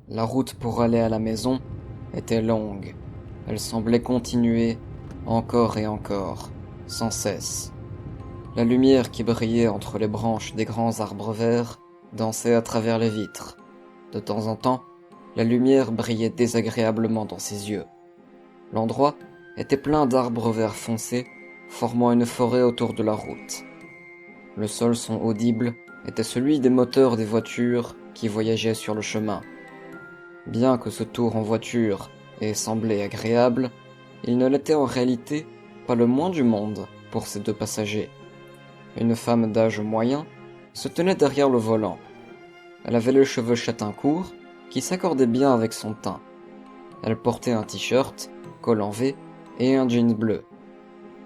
La route pour aller à la maison était longue. Elle semblait continuer encore et encore, sans cesse. La lumière qui brillait entre les branches des grands arbres verts dansait à travers les vitres. De temps en temps, la lumière brillait désagréablement dans ses yeux. L'endroit était plein d'arbres verts foncés, formant une forêt autour de la route. Le seul son audible était celui des moteurs des voitures qui voyageaient sur le chemin. Bien que ce tour en voiture ait semblé agréable, il ne l'était en réalité pas le moins du monde pour ces deux passagers. Une femme d'âge moyen se tenait derrière le volant. Elle avait les cheveux châtains courts qui s'accordaient bien avec son teint. Elle portait un t-shirt, col en V et un jean bleu.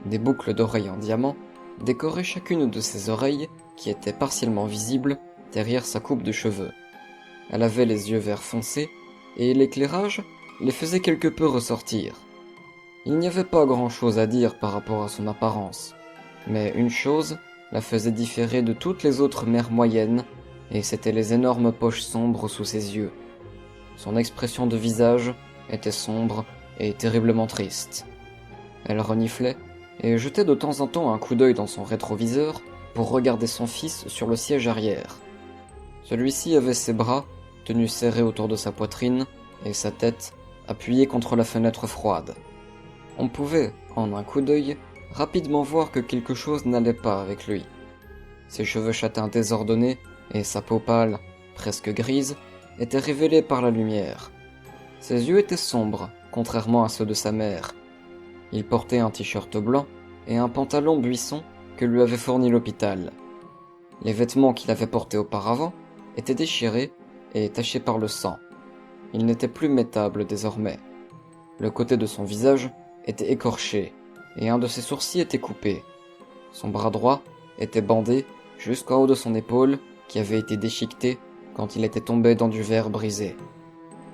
Des boucles d'oreilles en diamant décoraient chacune de ses oreilles qui étaient partiellement visibles derrière sa coupe de cheveux. Elle avait les yeux vert foncé et l'éclairage les faisait quelque peu ressortir. Il n'y avait pas grand-chose à dire par rapport à son apparence, mais une chose la faisait différer de toutes les autres mères moyennes, et c'étaient les énormes poches sombres sous ses yeux. Son expression de visage était sombre et terriblement triste. Elle reniflait et jetait de temps en temps un coup d'œil dans son rétroviseur pour regarder son fils sur le siège arrière. Celui-ci avait ses bras tenus serrés autour de sa poitrine et sa tête appuyée contre la fenêtre froide. On pouvait, en un coup d'œil, rapidement voir que quelque chose n'allait pas avec lui. Ses cheveux châtains désordonnés et sa peau pâle, presque grise, étaient révélés par la lumière. Ses yeux étaient sombres, contrairement à ceux de sa mère. Il portait un t-shirt blanc et un pantalon buisson que lui avait fourni l'hôpital. Les vêtements qu'il avait portés auparavant étaient déchirés et tachés par le sang. Il n'était plus mettable désormais. Le côté de son visage était écorché et un de ses sourcils était coupé. Son bras droit était bandé jusqu'en haut de son épaule qui avait été déchiquetée quand il était tombé dans du verre brisé.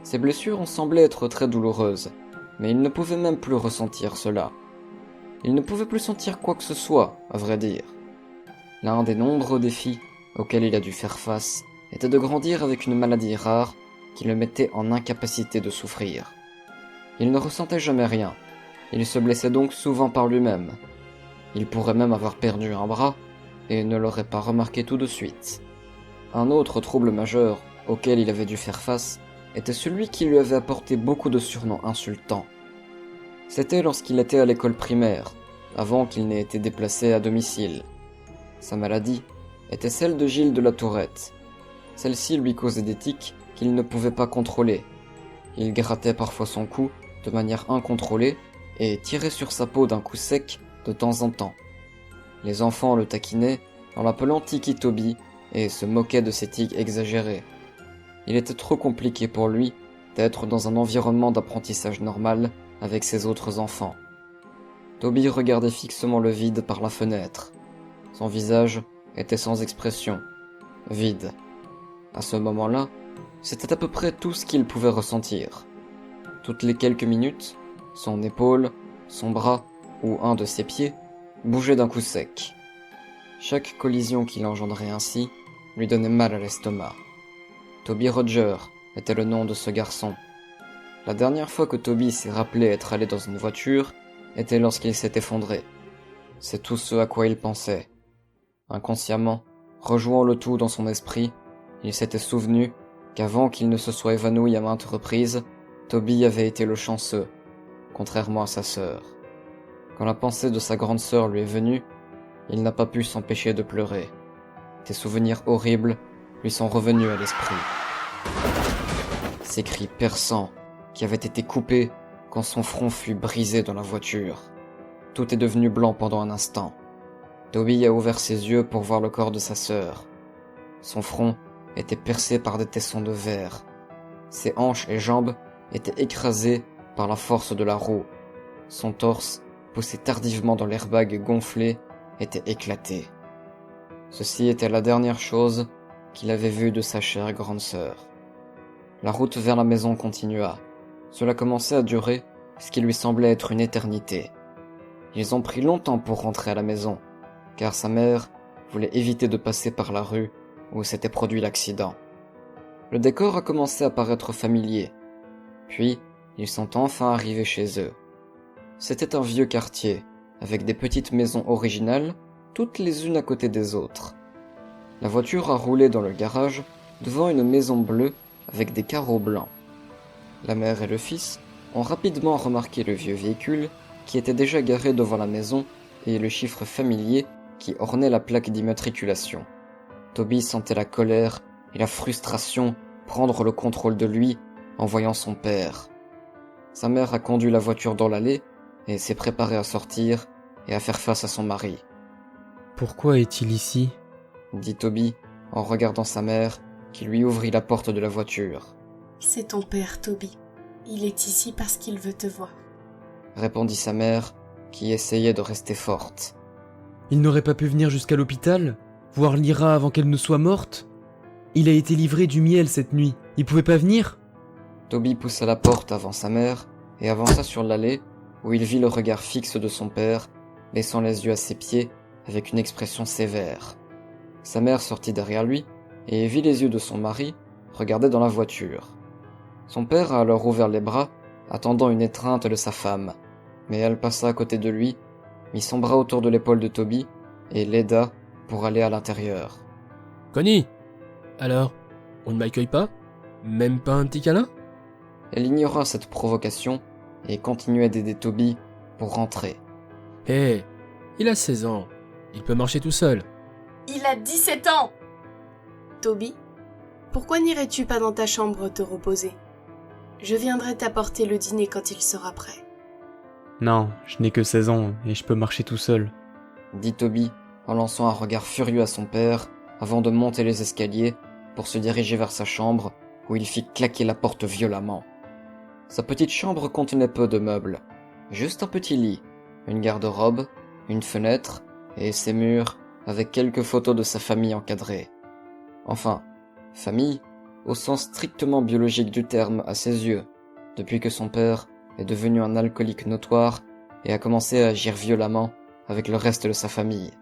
Ses blessures ont semblé être très douloureuses, mais il ne pouvait même plus ressentir cela. Il ne pouvait plus sentir quoi que ce soit, à vrai dire. L'un des nombreux défis auxquels il a dû faire face était de grandir avec une maladie rare qui le mettait en incapacité de souffrir. Il ne ressentait jamais rien. Il se blessait donc souvent par lui-même. Il pourrait même avoir perdu un bras et ne l'aurait pas remarqué tout de suite. Un autre trouble majeur auquel il avait dû faire face était celui qui lui avait apporté beaucoup de surnoms insultants. C'était lorsqu'il était à l'école primaire, avant qu'il n'ait été déplacé à domicile. Sa maladie était celle de Gilles de la Tourette. Celle-ci lui causait des tics qu'il ne pouvait pas contrôler. Il grattait parfois son cou de manière incontrôlée et tirait sur sa peau d'un coup sec de temps en temps. Les enfants le taquinaient en l'appelant Tiki Toby et se moquaient de ses tics exagérés. Il était trop compliqué pour lui d'être dans un environnement d'apprentissage normal avec ses autres enfants. Toby regardait fixement le vide par la fenêtre. Son visage était sans expression, vide. À ce moment-là, c'était à peu près tout ce qu'il pouvait ressentir. Toutes les quelques minutes, son épaule, son bras ou un de ses pieds bougeait d'un coup sec. Chaque collision qu'il engendrait ainsi lui donnait mal à l'estomac. Toby Roger était le nom de ce garçon. La dernière fois que Toby s'est rappelé être allé dans une voiture était lorsqu'il s'est effondré. C'est tout ce à quoi il pensait. Inconsciemment, rejouant le tout dans son esprit, il s'était souvenu qu'avant qu'il ne se soit évanoui à maintes reprises, Toby avait été le chanceux, contrairement à sa sœur. Quand la pensée de sa grande sœur lui est venue, il n'a pas pu s'empêcher de pleurer. Des souvenirs horribles lui sont revenus à l'esprit. Ces cris perçants qui avaient été coupés quand son front fut brisé dans la voiture. Tout est devenu blanc pendant un instant. Toby a ouvert ses yeux pour voir le corps de sa sœur. Son front était percé par des tessons de verre. Ses hanches et jambes étaient écrasées par la force de la roue. Son torse, poussé tardivement dans l'airbag gonflé, était éclaté. Ceci était la dernière chose qu'il avait vue de sa chère grande sœur. La route vers la maison continua. Cela commençait à durer ce qui lui semblait être une éternité. Ils ont pris longtemps pour rentrer à la maison, car sa mère voulait éviter de passer par la rue où s'était produit l'accident. Le décor a commencé à paraître familier. Puis, ils sont enfin arrivés chez eux. C'était un vieux quartier, avec des petites maisons originales, toutes les unes à côté des autres. La voiture a roulé dans le garage, devant une maison bleue avec des carreaux blancs. La mère et le fils ont rapidement remarqué le vieux véhicule qui était déjà garé devant la maison et le chiffre familier qui ornait la plaque d'immatriculation. Toby sentait la colère et la frustration prendre le contrôle de lui en voyant son père. Sa mère a conduit la voiture dans l'allée et s'est préparée à sortir et à faire face à son mari. « Pourquoi est-il ici ?» dit Toby en regardant sa mère qui lui ouvrit la porte de la voiture. « C'est ton père, Toby. Il est ici parce qu'il veut te voir. » répondit sa mère qui essayait de rester forte. « Il n'aurait pas pu venir jusqu'à l'hôpital ? Voir Lyra avant qu'elle ne soit morte ? Il a été livré du miel cette nuit. Il pouvait pas venir ?» Toby poussa la porte avant sa mère et avança sur l'allée où il vit le regard fixe de son père, laissant les yeux à ses pieds avec une expression sévère. Sa mère sortit derrière lui et vit les yeux de son mari regarder dans la voiture. Son père a alors ouvert les bras, attendant une étreinte de sa femme, mais elle passa à côté de lui, mit son bras autour de l'épaule de Toby et l'aida pour aller à l'intérieur. « Connie, alors, on ne m'accueille pas ? Même pas un petit câlin ?» Elle ignora cette provocation et continuait d'aider Toby pour rentrer. « Hé, il a 16 ans, il peut marcher tout seul. » « Il a 17 ans !» Toby, pourquoi n'irais-tu pas dans ta chambre te reposer ? Je viendrai t'apporter le dîner quand il sera prêt. Non, je n'ai que 16 ans et je peux marcher tout seul, dit Toby en lançant un regard furieux à son père avant de monter les escaliers pour se diriger vers sa chambre où il fit claquer la porte violemment. Sa petite chambre contenait peu de meubles, juste un petit lit, une garde-robe, une fenêtre et ses murs avec quelques photos de sa famille encadrées. Enfin, famille au sens strictement biologique du terme à ses yeux, depuis que son père est devenu un alcoolique notoire et a commencé à agir violemment avec le reste de sa famille.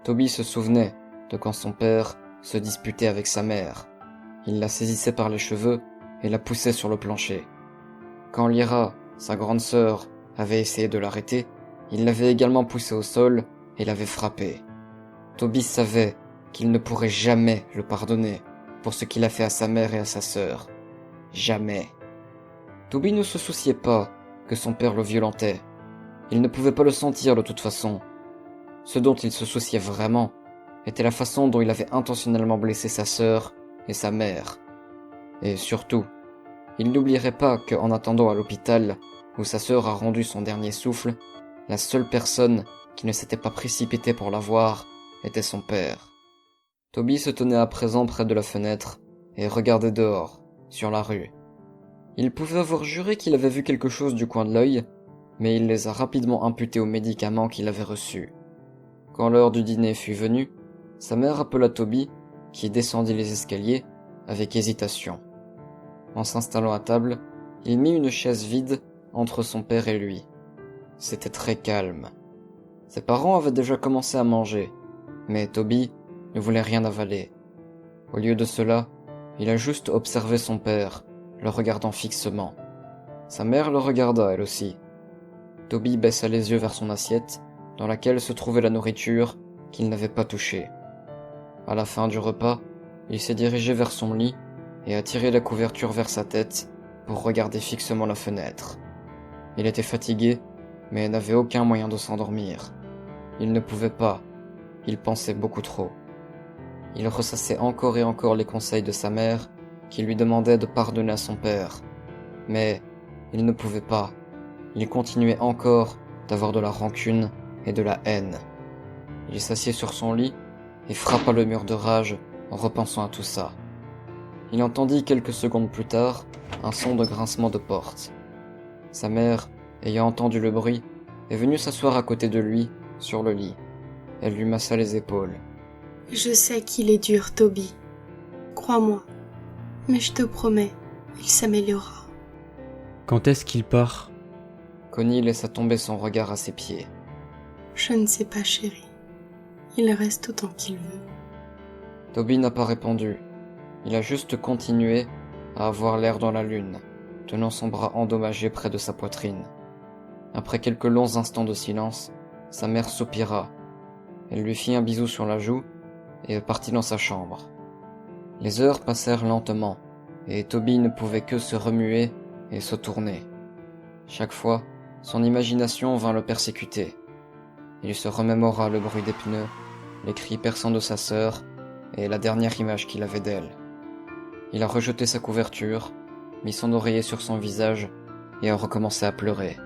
Toby se souvenait de quand son père se disputait avec sa mère. Il la saisissait par les cheveux et la poussait sur le plancher. Quand Lyra, sa grande sœur, avait essayé de l'arrêter, il l'avait également poussée au sol et l'avait frappée. Toby savait qu'il ne pourrait jamais le pardonner pour ce qu'il a fait à sa mère et à sa sœur. Jamais. Toby ne se souciait pas que son père le violentait. Il ne pouvait pas le sentir de toute façon. Ce dont il se souciait vraiment était la façon dont il avait intentionnellement blessé sa sœur et sa mère. Et surtout, il n'oublierait pas qu'en attendant à l'hôpital, où sa sœur a rendu son dernier souffle, la seule personne qui ne s'était pas précipitée pour la voir était son père. Toby se tenait à présent près de la fenêtre et regardait dehors, sur la rue. Il pouvait avoir juré qu'il avait vu quelque chose du coin de l'œil, mais il les a rapidement imputés aux médicaments qu'il avait reçus. Quand l'heure du dîner fut venue, sa mère appela Toby, qui descendit les escaliers avec hésitation. En s'installant à table, il mit une chaise vide entre son père et lui. C'était très calme. Ses parents avaient déjà commencé à manger, mais Toby ne voulait rien avaler. Au lieu de cela, il a juste observé son père, le regardant fixement. Sa mère le regarda elle aussi. Toby baissa les yeux vers son assiette, dans laquelle se trouvait la nourriture qu'il n'avait pas touchée. À la fin du repas, il s'est dirigé vers son lit et a tiré la couverture vers sa tête pour regarder fixement la fenêtre. Il était fatigué, mais n'avait aucun moyen de s'endormir. Il ne pouvait pas, il pensait beaucoup trop. Il ressassait encore et encore les conseils de sa mère, qui lui demandait de pardonner à son père. Mais il ne pouvait pas. Il continuait encore d'avoir de la rancune et de la haine. Il s'assied sur son lit et frappa le mur de rage en repensant à tout ça. Il entendit quelques secondes plus tard un son de grincement de porte. Sa mère, ayant entendu le bruit, est venue s'asseoir à côté de lui, sur le lit. Elle lui massa les épaules. « Je sais qu'il est dur, Toby. Crois-moi. Mais je te promets, il s'améliorera. » Quand est-ce qu'il part ? Connie laissa tomber son regard à ses pieds. « Je ne sais pas, chérie. Il reste autant qu'il veut. » Toby n'a pas répondu. Il a juste continué à avoir l'air dans la lune, tenant son bras endommagé près de sa poitrine. Après quelques longs instants de silence, sa mère soupira. Elle lui fit un bisou sur la joue et partit dans sa chambre. Les heures passèrent lentement, et Toby ne pouvait que se remuer et se tourner. Chaque fois, son imagination vint le persécuter. Il se remémora le bruit des pneus, les cris perçants de sa sœur et la dernière image qu'il avait d'elle. Il a rejeté sa couverture, mit son oreiller sur son visage et a recommencé à pleurer.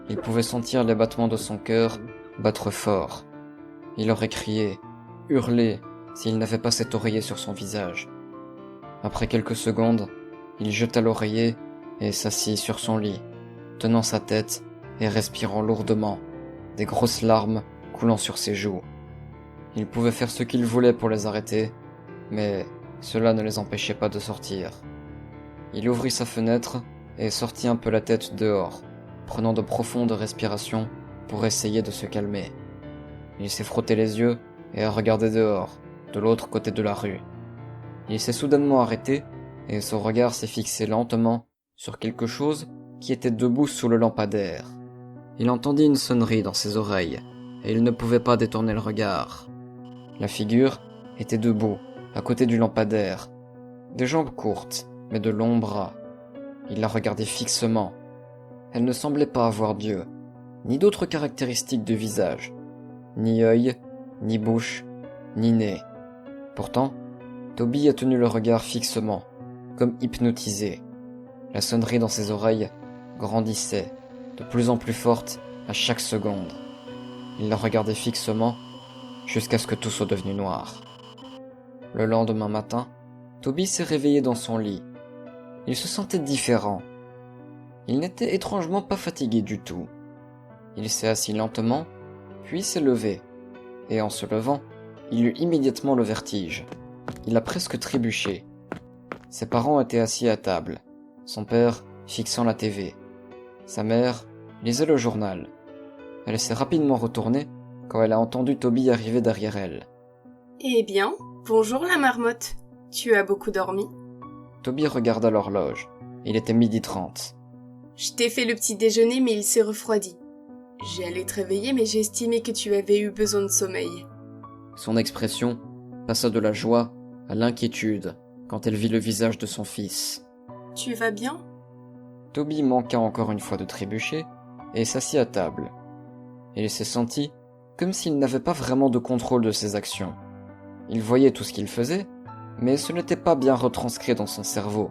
Il pouvait sentir les battements de son cœur battre fort. Il aurait crié, hurlé, s'il n'avait pas cet oreiller sur son visage. Après quelques secondes, il jeta l'oreiller et s'assit sur son lit, tenant sa tête et respirant lourdement, des grosses larmes coulant sur ses joues. Il pouvait faire ce qu'il voulait pour les arrêter, mais cela ne les empêchait pas de sortir. Il ouvrit sa fenêtre et sortit un peu la tête dehors, prenant de profondes respirations pour essayer de se calmer. Il s'est frotté les yeux et a regardé dehors, de l'autre côté de la rue. Il s'est soudainement arrêté et son regard s'est fixé lentement sur quelque chose qui était debout sous le lampadaire. Il entendit une sonnerie dans ses oreilles et il ne pouvait pas détourner le regard. La figure était debout, à côté du lampadaire, des jambes courtes, mais de longs bras. Il la regardait fixement. Elle ne semblait pas avoir d'yeux, ni d'autres caractéristiques de visage, ni œil, ni bouche, ni nez. Pourtant, Toby a tenu le regard fixement, comme hypnotisé. La sonnerie dans ses oreilles grandissait, de plus en plus forte à chaque seconde. Il la regardait fixement, jusqu'à ce que tout soit devenu noir. Le lendemain matin, Toby s'est réveillé dans son lit. Il se sentait différent. Il n'était étrangement pas fatigué du tout. Il s'est assis lentement, puis s'est levé, et en se levant, il eut immédiatement le vertige. Il a presque trébuché. Ses parents étaient assis à table, son père fixant la TV. Sa mère lisait le journal. Elle s'est rapidement retournée quand elle a entendu Toby arriver derrière elle. « Eh bien, bonjour la marmotte. Tu as beaucoup dormi ?» Toby regarda l'horloge. Il était 12h30. « Je t'ai fait le petit déjeuner, mais il s'est refroidi. J'allais te réveiller, mais j'ai estimé que tu avais eu besoin de sommeil. » Son expression passa de la joie à l'inquiétude quand elle vit le visage de son fils. « Tu vas bien ?» Toby manqua encore une fois de trébucher et s'assit à table. Il s'est senti comme s'il n'avait pas vraiment de contrôle de ses actions. Il voyait tout ce qu'il faisait, mais ce n'était pas bien retranscrit dans son cerveau.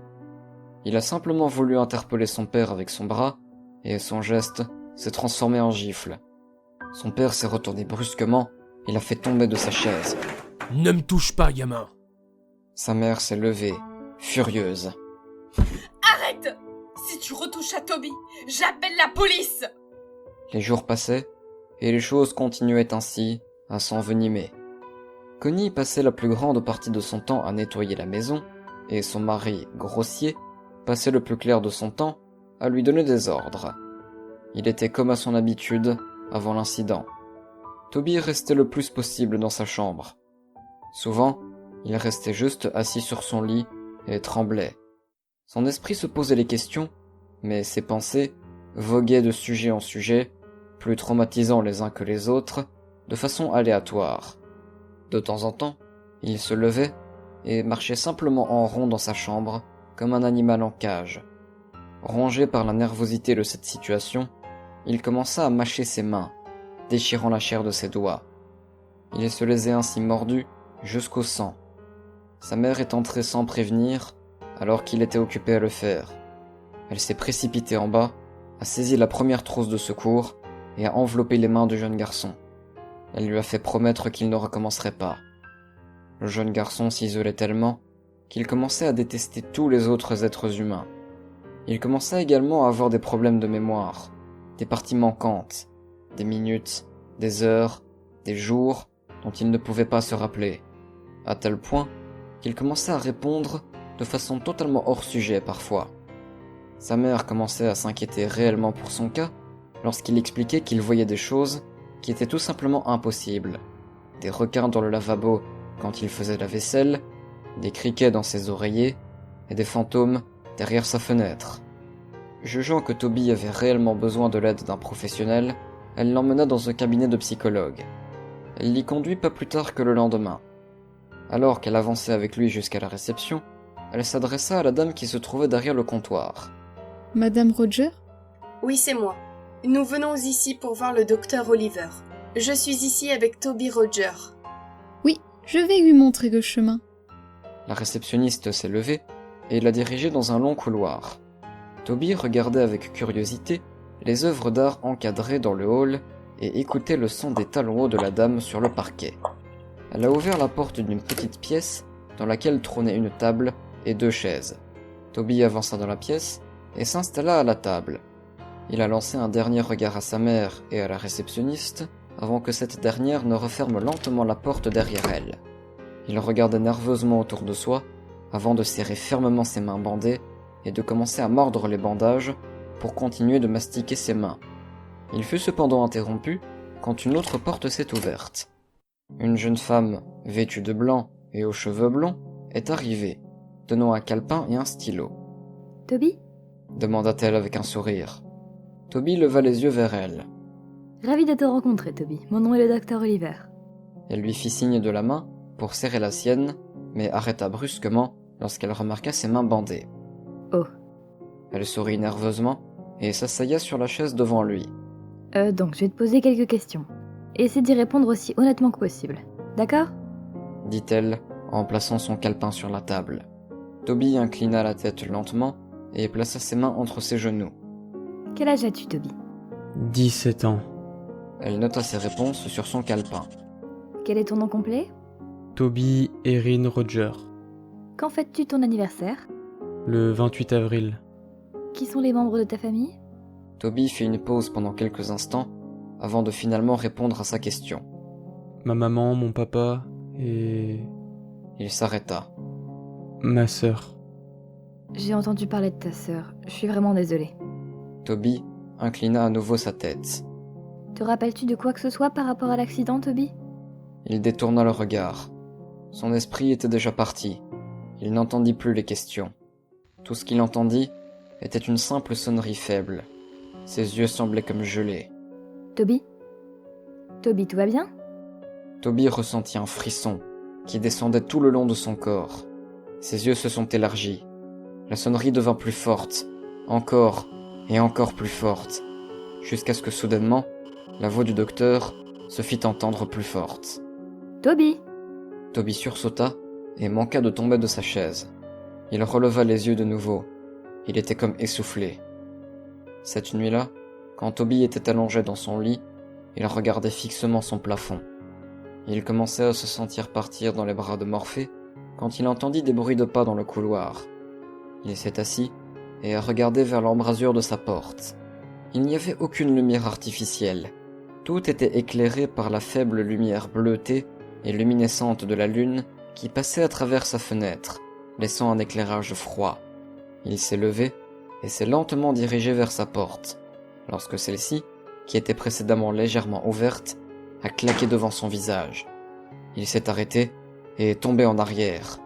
Il a simplement voulu interpeller son père avec son bras, et son geste s'est transformé en gifle. Son père s'est retourné brusquement et l'a fait tomber de sa chaise. « Ne me touche pas, gamin !» Sa mère s'est levée, furieuse. « Arrête ! Si tu retouches à Toby, j'appelle la police !» Les jours passaient, et les choses continuaient ainsi à s'envenimer. Connie passait la plus grande partie de son temps à nettoyer la maison, et son mari, grossier, passait le plus clair de son temps à lui donner des ordres. Il était comme à son habitude avant l'incident. Toby restait le plus possible dans sa chambre. Souvent, il restait juste assis sur son lit et tremblait. Son esprit se posait les questions, mais ses pensées voguaient de sujet en sujet, plus traumatisants les uns que les autres, de façon aléatoire. De temps en temps, il se levait et marchait simplement en rond dans sa chambre, comme un animal en cage. Rongé par la nervosité de cette situation, il commença à mâcher ses mains, déchirant la chair de ses doigts. Il se les a ainsi mordus jusqu'au sang. Sa mère est entrée sans prévenir, alors qu'il était occupé à le faire. Elle s'est précipitée en bas, a saisi la première trousse de secours et a enveloppé les mains du jeune garçon. Elle lui a fait promettre qu'il ne recommencerait pas. Le jeune garçon s'isolait tellement qu'il commençait à détester tous les autres êtres humains. Il commençait également à avoir des problèmes de mémoire, des parties manquantes, des minutes, des heures, des jours dont il ne pouvait pas se rappeler, à tel point qu'il commençait à répondre de façon totalement hors sujet parfois. Sa mère commençait à s'inquiéter réellement pour son cas lorsqu'il expliquait qu'il voyait des choses qui étaient tout simplement impossibles. Des requins dans le lavabo quand il faisait la vaisselle, des criquets dans ses oreillers et des fantômes derrière sa fenêtre. Jugeant que Toby avait réellement besoin de l'aide d'un professionnel, elle l'emmena dans un cabinet de psychologue. Elle l'y conduit pas plus tard que le lendemain. Alors qu'elle avançait avec lui jusqu'à la réception, elle s'adressa à la dame qui se trouvait derrière le comptoir. Madame Roger? Oui, c'est moi. Nous venons ici pour voir le docteur Oliver. Je suis ici avec Toby Roger. Oui, je vais lui montrer le chemin. La réceptionniste s'est levée et l'a dirigée dans un long couloir. Toby regardait avec curiosité les œuvres d'art encadrées dans le hall et écoutait le son des talons hauts de la dame sur le parquet. Elle a ouvert la porte d'une petite pièce dans laquelle trônait une table et 2 chaises. Toby avança dans la pièce et s'installa à la table. Il a lancé un dernier regard à sa mère et à la réceptionniste avant que cette dernière ne referme lentement la porte derrière elle. Il regardait nerveusement autour de soi avant de serrer fermement ses mains bandées et de commencer à mordre les bandages pour continuer de mastiquer ses mains. Il fut cependant interrompu quand une autre porte s'est ouverte. Une jeune femme, vêtue de blanc et aux cheveux blonds, est arrivée, tenant un calepin et un stylo. « Toby ?»« demanda-t-elle avec un sourire. Toby leva les yeux vers elle. « Ravi de te rencontrer, Toby. Mon nom est le docteur Oliver. » Elle lui fit signe de la main pour serrer la sienne, mais arrêta brusquement lorsqu'elle remarqua ses mains bandées. « Oh. » Elle sourit nerveusement et s'assaya sur la chaise devant lui. Donc je vais te poser quelques questions. Essaie d'y répondre aussi honnêtement que possible. D'accord ?» dit-elle en plaçant son calepin sur la table. Toby inclina la tête lentement et plaça ses mains entre ses genoux. « Quel âge as-tu, Toby ?»« 17 ans. Elle nota ses réponses sur son calepin. Quel est ton nom complet ? Toby Erin Roger. Quand fêtes-tu ton anniversaire ? Le 28 avril. Qui sont les membres de ta famille ? Toby fit une pause pendant quelques instants avant de finalement répondre à sa question. Ma maman, mon papa et... Il s'arrêta. ma sœur. J'ai entendu parler de ta sœur. Je suis vraiment désolée. Toby inclina à nouveau sa tête. Te rappelles-tu de quoi que ce soit par rapport à l'accident, Toby ? Il détourna le regard. Son esprit était déjà parti. Il n'entendit plus les questions. Tout ce qu'il entendit était une simple sonnerie faible. Ses yeux semblaient comme gelés. Toby ? Toby, tout va bien ? Toby ressentit un frisson qui descendait tout le long de son corps. Ses yeux se sont élargis. La sonnerie devint plus forte, encore et encore plus forte, jusqu'à ce que soudainement, la voix du docteur se fit entendre plus forte. Toby ! Toby sursauta et manqua de tomber de sa chaise. Il releva les yeux de nouveau. Il était comme essoufflé. Cette nuit-là, quand Toby était allongé dans son lit, il regardait fixement son plafond. Il commençait à se sentir partir dans les bras de Morphée quand il entendit des bruits de pas dans le couloir. Il s'est assis et a regardé vers l'embrasure de sa porte. Il n'y avait aucune lumière artificielle. Tout était éclairé par la faible lumière bleutée et luminescente de la lune qui passait à travers sa fenêtre, laissant un éclairage froid. Il s'est levé et s'est lentement dirigé vers sa porte, lorsque celle-ci, qui était précédemment légèrement ouverte, a claqué devant son visage. Il s'est arrêté et est tombé en arrière.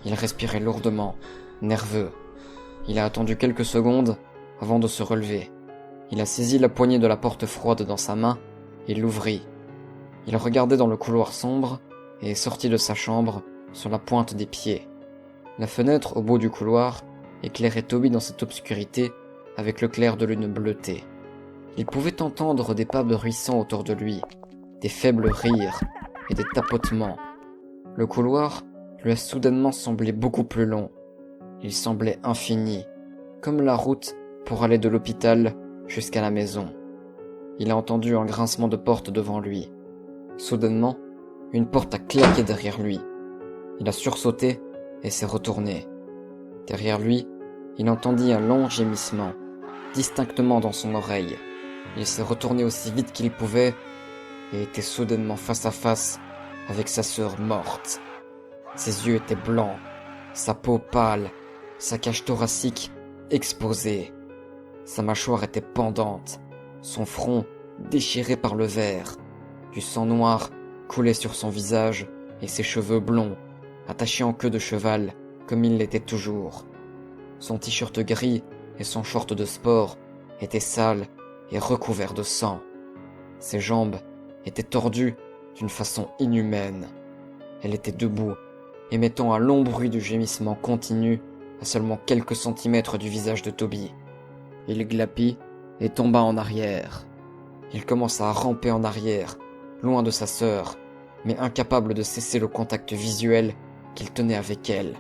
Il respirait lourdement, nerveux. Il a attendu quelques secondes avant de se relever. Il a saisi la poignée de la porte froide dans sa main et l'ouvrit. Il regardait dans le couloir sombre et est sorti de sa chambre sur la pointe des pieds. La fenêtre au bout du couloir éclairait Toby dans cette obscurité avec le clair de lune bleutée. Il pouvait entendre des pas bruissants autour de lui, des faibles rires et des tapotements. Le couloir lui a soudainement semblé beaucoup plus long. Il semblait infini, comme la route pour aller de l'hôpital jusqu'à la maison. Il a entendu un grincement de porte devant lui. Soudainement, une porte a claqué derrière lui. Il a sursauté et s'est retourné. Derrière lui, il entendit un long gémissement, distinctement dans son oreille. Il s'est retourné aussi vite qu'il pouvait et était soudainement face à face avec sa sœur morte. Ses yeux étaient blancs, sa peau pâle, sa cage thoracique exposée. Sa mâchoire était pendante, son front déchiré par le verre. Du sang noir coulait sur son visage et ses cheveux blonds attaché en queue de cheval, comme il l'était toujours. Son t-shirt gris et son short de sport étaient sales et recouverts de sang. Ses jambes étaient tordues d'une façon inhumaine. Elle était debout, émettant un long bruit de gémissement continu à seulement quelques centimètres du visage de Toby. Il glapit et tomba en arrière. Il commença à ramper en arrière, loin de sa sœur, mais incapable de cesser le contact visuel qu'il tenait avec elle.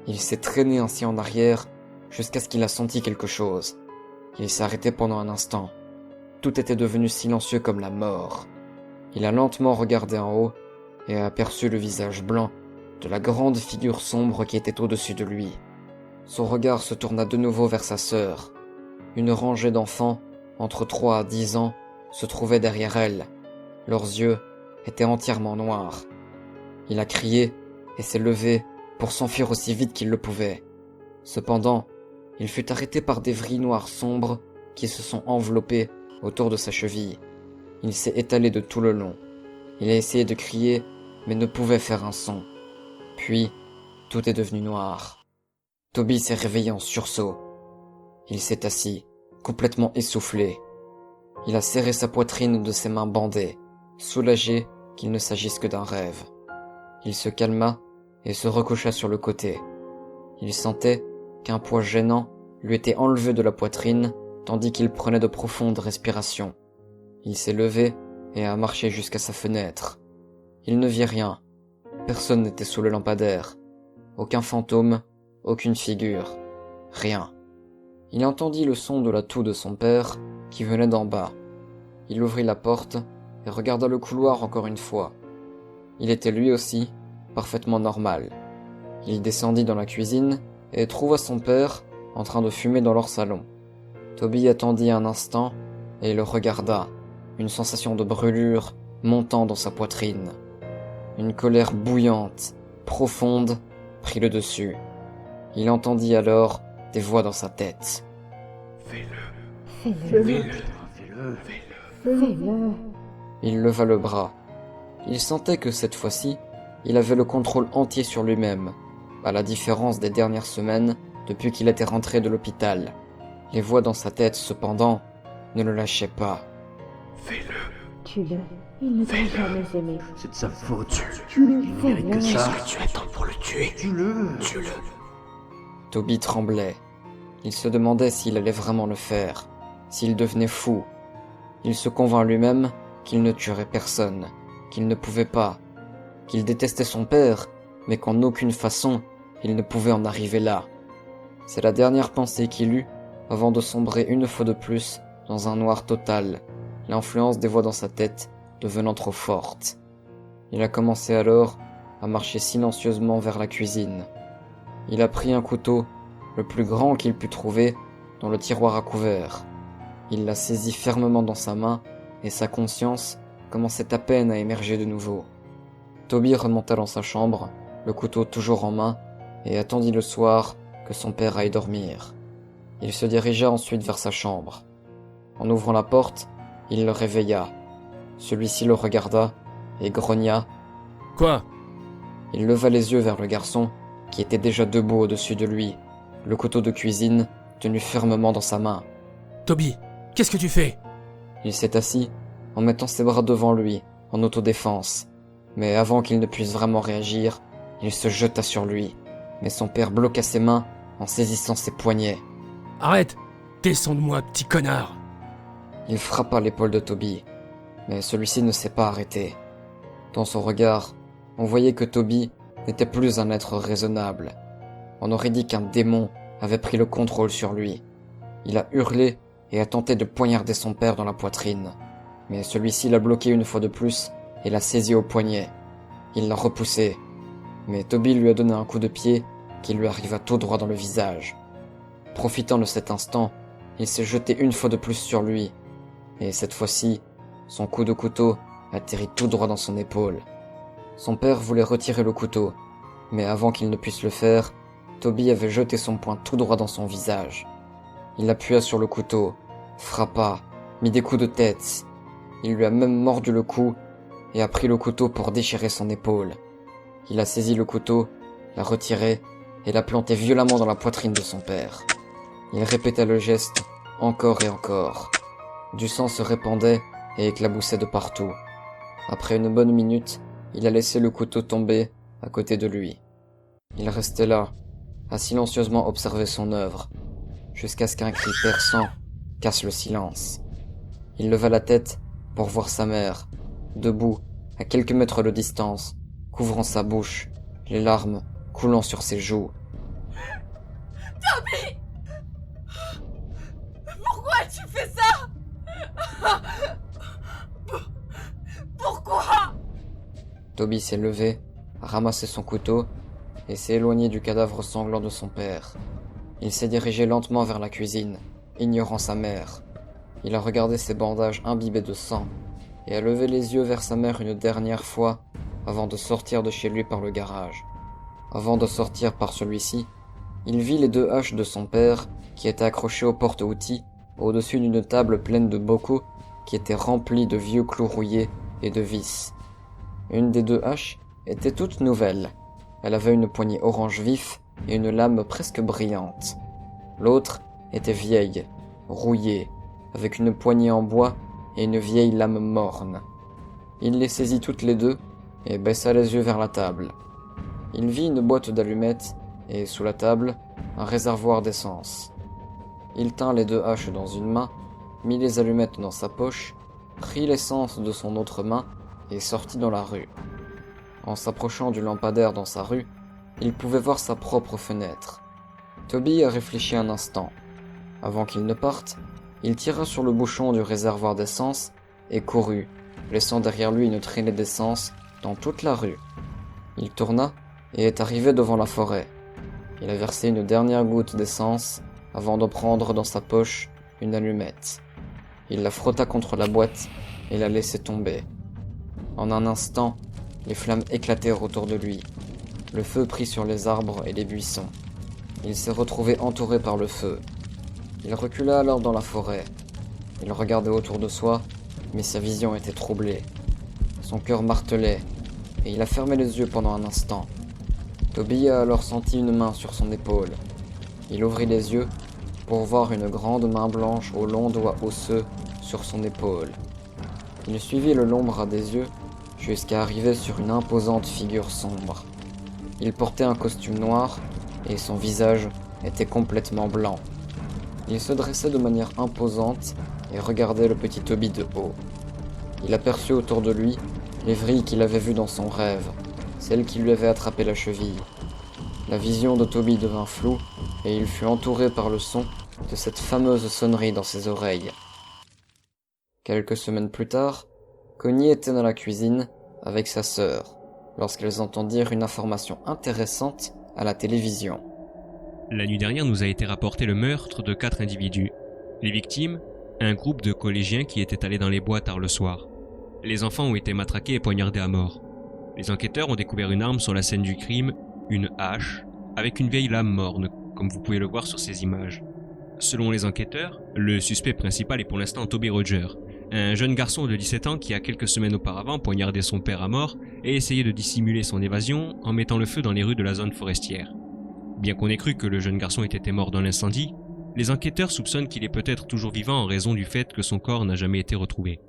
Il s'est traîné ainsi en arrière jusqu'à ce qu'il a senti quelque chose. Il s'est arrêté pendant un instant. Tout était devenu silencieux comme la mort. Il a lentement regardé en haut et a aperçu le visage blanc de la grande figure sombre qui était au-dessus de lui. Son regard se tourna de nouveau vers sa sœur. Une rangée d'enfants, entre 3 à 10 ans, se trouvait derrière elle. Leurs yeux étaient entièrement noirs. Il a crié et s'est levé pour s'enfuir aussi vite qu'il le pouvait. Cependant, il fut arrêté par des vrilles noires sombres qui se sont enveloppées autour de sa cheville. Il s'est étalé de tout le long. Il a essayé de crier, mais ne pouvait faire un son. Puis, tout est devenu noir. Toby s'est réveillé en sursaut. Il s'est assis, complètement essoufflé. Il a serré sa poitrine de ses mains bandées, soulagé qu'il ne s'agisse que d'un rêve. Il se calma et se recoucha sur le côté. Il sentait qu'un poids gênant lui était enlevé de la poitrine tandis qu'il prenait de profondes respirations. Il s'est levé et a marché jusqu'à sa fenêtre. Il ne vit rien. Personne n'était sous le lampadaire. Aucun fantôme, aucune figure. Rien. Il entendit le son de la toux de son père qui venait d'en bas. Il ouvrit la porte et regarda le couloir encore une fois. Il était lui aussi parfaitement normal. Il descendit dans la cuisine et trouva son père en train de fumer dans leur salon. Toby attendit un instant et le regarda, une sensation de brûlure montant dans sa poitrine. Une colère bouillante, profonde, prit le dessus. Il entendit alors des voix dans sa tête. Fais-le. Il leva le bras. Il sentait que cette fois-ci, il avait le contrôle entier sur lui-même, à la différence des dernières semaines depuis qu'il était rentré de l'hôpital. Les voix dans sa tête, cependant, ne le lâchaient pas. Tue-le. Il ne t'a jamais aimé. C'est de sa faute. Tue-le. Il mérite que ça. Qu'est-ce que tu attends pour le tuer? Tue-le. Tue-le. Toby tremblait. Il se demandait s'il allait vraiment le faire, s'il devenait fou. Il se convainc lui-même qu'il ne tuerait personne, qu'il ne pouvait pas, qu'il détestait son père, mais qu'en aucune façon il ne pouvait en arriver là. C'est la dernière pensée qu'il eut avant de sombrer une fois de plus dans un noir total, l'influence des voix dans sa tête devenant trop forte. Il a commencé alors à marcher silencieusement vers la cuisine. Il a pris un couteau, le plus grand qu'il put trouver, dans le tiroir à couvert. Il l'a saisi fermement dans sa main et sa conscience commençait à peine à émerger de nouveau. Toby remonta dans sa chambre, le couteau toujours en main, et attendit le soir que son père aille dormir. Il se dirigea ensuite vers sa chambre. En ouvrant la porte, il le réveilla. Celui-ci le regarda et grogna. « Quoi ?» Il leva les yeux vers le garçon, qui était déjà debout au-dessus de lui, le couteau de cuisine tenu fermement dans sa main. « Toby, qu'est-ce que tu fais ?» Il s'est assis, en mettant ses bras devant lui, en autodéfense. Mais avant qu'il ne puisse vraiment réagir, il se jeta sur lui. Mais son père bloqua ses mains en saisissant ses poignets. « Arrête! Descends de moi, petit connard !» Il frappa l'épaule de Toby, mais celui-ci ne s'est pas arrêté. Dans son regard, on voyait que Toby n'était plus un être raisonnable. On aurait dit qu'un démon avait pris le contrôle sur lui. Il a hurlé et a tenté de poignarder son père dans la poitrine. Mais celui-ci l'a bloqué une fois de plus et l'a saisi au poignet. Il l'a repoussé, mais Toby lui a donné un coup de pied qui lui arriva tout droit dans le visage. Profitant de cet instant, il s'est jeté une fois de plus sur lui, et cette fois-ci, son coup de couteau atterrit tout droit dans son épaule. Son père voulait retirer le couteau, mais avant qu'il ne puisse le faire, Toby avait jeté son poing tout droit dans son visage. Il appuya sur le couteau, frappa, mit des coups de tête. Il lui a même mordu le cou et a pris le couteau pour déchirer son épaule. Il a saisi le couteau, l'a retiré et l'a planté violemment dans la poitrine de son père. Il répétait le geste encore et encore. Du sang se répandait et éclaboussait de partout. Après une bonne minute, il a laissé le couteau tomber à côté de lui. Il restait là, à silencieusement observer son œuvre, jusqu'à ce qu'un cri perçant casse le silence. Il leva la tête pour voir sa mère, debout, à quelques mètres de distance, couvrant sa bouche, les larmes coulant sur ses joues. Toby! Pourquoi tu fais ça? Pourquoi? Toby s'est levé, a ramassé son couteau et s'est éloigné du cadavre sanglant de son père. Il s'est dirigé lentement vers la cuisine, ignorant sa mère. Il a regardé ses bandages imbibés de sang et a levé les yeux vers sa mère une dernière fois avant de sortir de chez lui par le garage. Avant de sortir par celui-ci, il vit les 2 haches de son père qui étaient accrochées aux porte-outils au-dessus d'une table pleine de bocaux qui étaient remplis de vieux clous rouillés et de vis. Une des 2 haches était toute nouvelle. Elle avait une poignée orange vif et une lame presque brillante. L'autre était vieille, rouillée, avec une poignée en bois et une vieille lame morne. Il les saisit toutes les 2 et baissa les yeux vers la table. Il vit une boîte d'allumettes et, sous la table, un réservoir d'essence. Il tint les 2 haches dans une main, mit les allumettes dans sa poche, prit l'essence de son autre main et sortit dans la rue. En s'approchant du lampadaire dans sa rue, il pouvait voir sa propre fenêtre. Toby a réfléchi un instant. Avant qu'il ne parte, il tira sur le bouchon du réservoir d'essence et courut, laissant derrière lui une traînée d'essence dans toute la rue. Il tourna et est arrivé devant la forêt. Il a versé une dernière goutte d'essence avant de prendre dans sa poche une allumette. Il la frotta contre la boîte et la laissa tomber. En un instant, les flammes éclatèrent autour de lui. Le feu prit sur les arbres et les buissons. Il s'est retrouvé entouré par le feu. Il recula alors dans la forêt. Il regardait autour de soi, mais sa vision était troublée. Son cœur martelait, et il a fermé les yeux pendant un instant. Toby a alors senti une main sur son épaule. Il ouvrit les yeux pour voir une grande main blanche aux longs doigts osseux sur son épaule. Il suivit le long bras des yeux jusqu'à arriver sur une imposante figure sombre. Il portait un costume noir et son visage était complètement blanc. Il se dressait de manière imposante et regardait le petit Toby de haut. Il aperçut autour de lui les vrilles qu'il avait vues dans son rêve, celles qui lui avaient attrapé la cheville. La vision de Toby devint floue et il fut entouré par le son de cette fameuse sonnerie dans ses oreilles. Quelques semaines plus tard, Connie était dans la cuisine avec sa sœur lorsqu'elles entendirent une information intéressante à la télévision. La nuit dernière nous a été rapporté le meurtre de 4 individus. Les victimes, un groupe de collégiens qui étaient allés dans les bois tard le soir. Les enfants ont été matraqués et poignardés à mort. Les enquêteurs ont découvert une arme sur la scène du crime, une hache, avec une vieille lame morne, comme vous pouvez le voir sur ces images. Selon les enquêteurs, le suspect principal est pour l'instant Toby Roger, un jeune garçon de 17 ans qui a quelques semaines auparavant poignardé son père à mort et essayé de dissimuler son évasion en mettant le feu dans les rues de la zone forestière. Bien qu'on ait cru que le jeune garçon était mort dans l'incendie, les enquêteurs soupçonnent qu'il est peut-être toujours vivant en raison du fait que son corps n'a jamais été retrouvé.